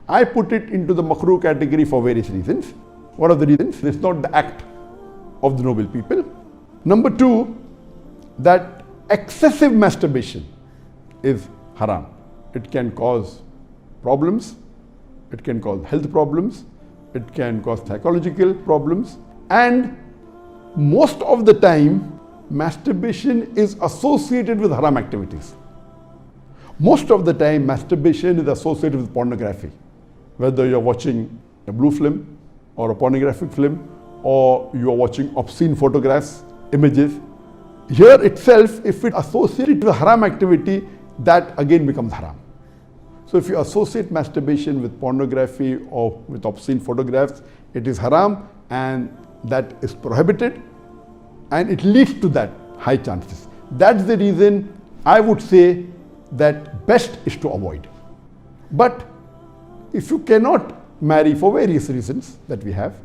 I put it into the makruh category for various reasons. One of the reasons, it's not the act of the noble people. Number two, that excessive masturbation is haram. It can cause problems, it can cause health problems, it can cause psychological problems, and most of the time, masturbation is associated with haram activities. Most of the time, masturbation is associated with pornography. Whether you're watching a blue film or a pornographic film, or you are watching obscene photographs, images. Here itself, if it associated with haram activity, that again becomes haram. So if you associate masturbation with pornography or with obscene photographs, it is haram and that is prohibited, and it leads to that high chances. That's the reason I would say that best is to avoid. But if you cannot marry for various reasons that we have,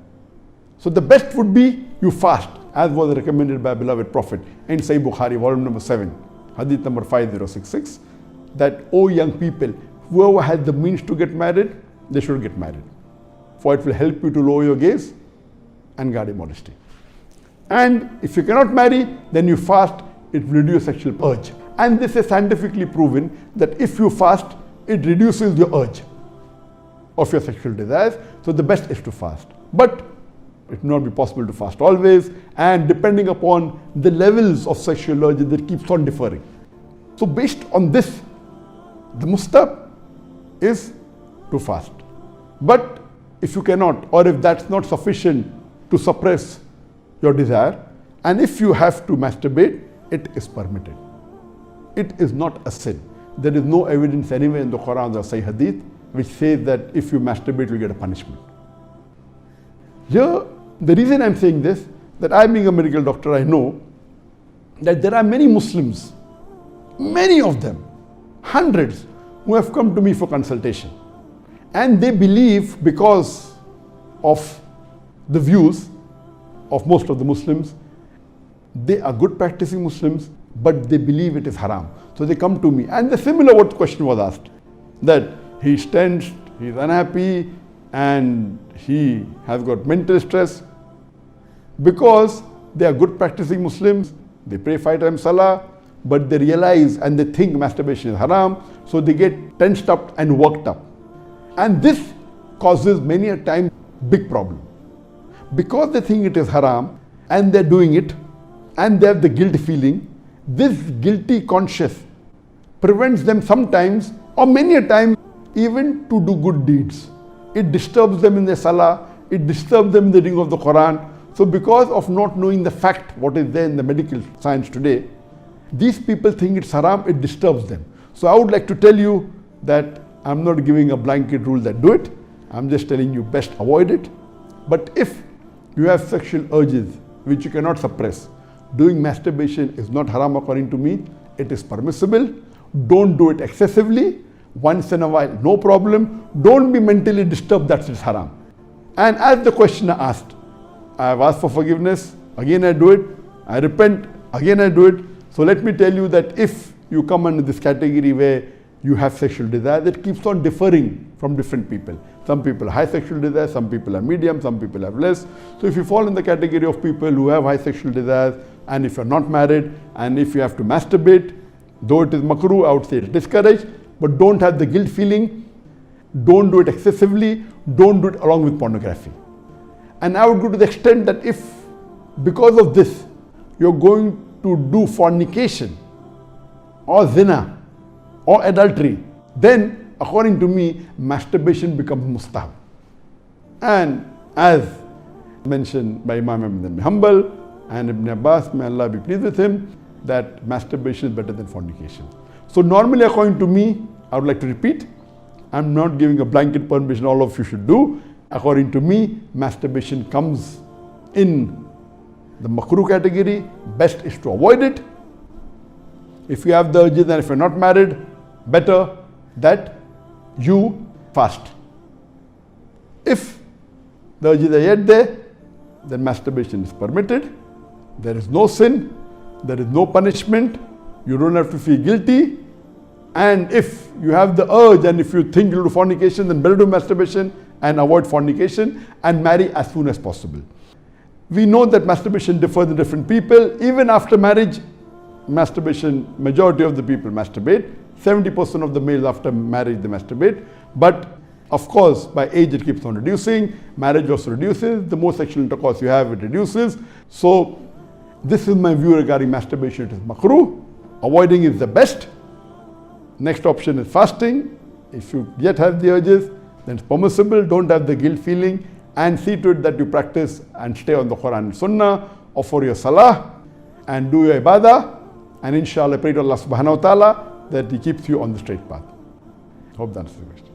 so the best would be you fast, as was recommended by beloved Prophet in Sahih Bukhari, volume number 7, hadith number 5066, that, O young people, whoever has the means to get married, they should get married. For it will help you to lower your gaze and guard your modesty. And if you cannot marry, then you fast, it will reduce sexual urge. And this is scientifically proven that if you fast, it reduces your urge of your sexual desires. So the best is to fast. But it will not be possible to fast always, and depending upon the levels of sexual urge, that keeps on differing. So based on this, the mustahab is to fast. But if you cannot, or if that's not sufficient to suppress your desire, and if you have to masturbate, it is permitted. It is not a sin. There is no evidence anywhere in the Quran or Sahih Hadith which says that if you masturbate, you get a punishment. Here, the reason I'm saying this, that I being a medical doctor, I know that there are many Muslims, many of them, hundreds, who have come to me for consultation. And they believe, because of the views of most of the Muslims, they are good practicing Muslims, but they believe it is haram. So they come to me, and the similar what question was asked, that he's tensed, he's unhappy, and he has got mental stress. Because they are good practicing Muslims, they pray 5 times salah, but they realize and they think masturbation is haram, so they get tensed up and worked up. And this causes many a time big problem. Because they think it is haram and they're doing it and they have the guilt feeling, this guilty conscience prevents them sometimes, or many a time, even to do good deeds. It disturbs them in their salah, it disturbs them in the reading of the Quran. So because of not knowing the fact, what is there in the medical science today, these people think it's haram, it disturbs them. So I would like to tell you that I'm not giving a blanket rule that do it. I'm just telling you best avoid it. But if you have sexual urges which you cannot suppress, doing masturbation is not haram according to me. It is permissible. Don't do it excessively. Once in a while, no problem. Don't be mentally disturbed that it's haram. And as the questioner asked, I have asked for forgiveness, again I do it. I repent, again I do it. So let me tell you that if you come under this category where you have sexual desire, that keeps on differing from different people. Some people have high sexual desire, some people are medium, some people have less. So if you fall in the category of people who have high sexual desires, and if you're not married, and if you have to masturbate, though it is makruh, I would say it's discouraged, but don't have the guilt feeling, don't do it excessively, don't do it along with pornography. And I would go to the extent that if, because of this, you're going to do fornication, or zina, or adultery, then according to me, masturbation becomes mustahab. And as mentioned by Imam Ibn Hanbal and Ibn Abbas, may Allah be pleased with him, that masturbation is better than fornication. So normally according to me, I would like to repeat, I'm not giving a blanket permission all of you should do. According to me, masturbation comes in the makruh category. Best is to avoid it. If you have the urges and if you're not married, better that you fast. If the urges are yet there, then masturbation is permitted. There is no sin, there is no punishment, you don't have to feel guilty. And if you have the urge and if you think you'll do fornication, then better do masturbation and avoid fornication and marry as soon as possible. We know that masturbation differs in different people. Even after marriage, masturbation, majority of the people masturbate. 70% of the males after marriage, they masturbate. But of course, by age it keeps on reducing. Marriage also reduces. The more sexual intercourse you have, it reduces. So this is my view regarding masturbation. It is makruh. Avoiding is the best. Next option is fasting. If you yet have the urges, then it's permissible. Don't have the guilt feeling, and see to it that you practice and stay on the Quran and Sunnah, offer your salah and do your ibadah, and inshallah pray to Allah subhanahu wa ta'ala that He keeps you on the straight path. Hope that answers the question.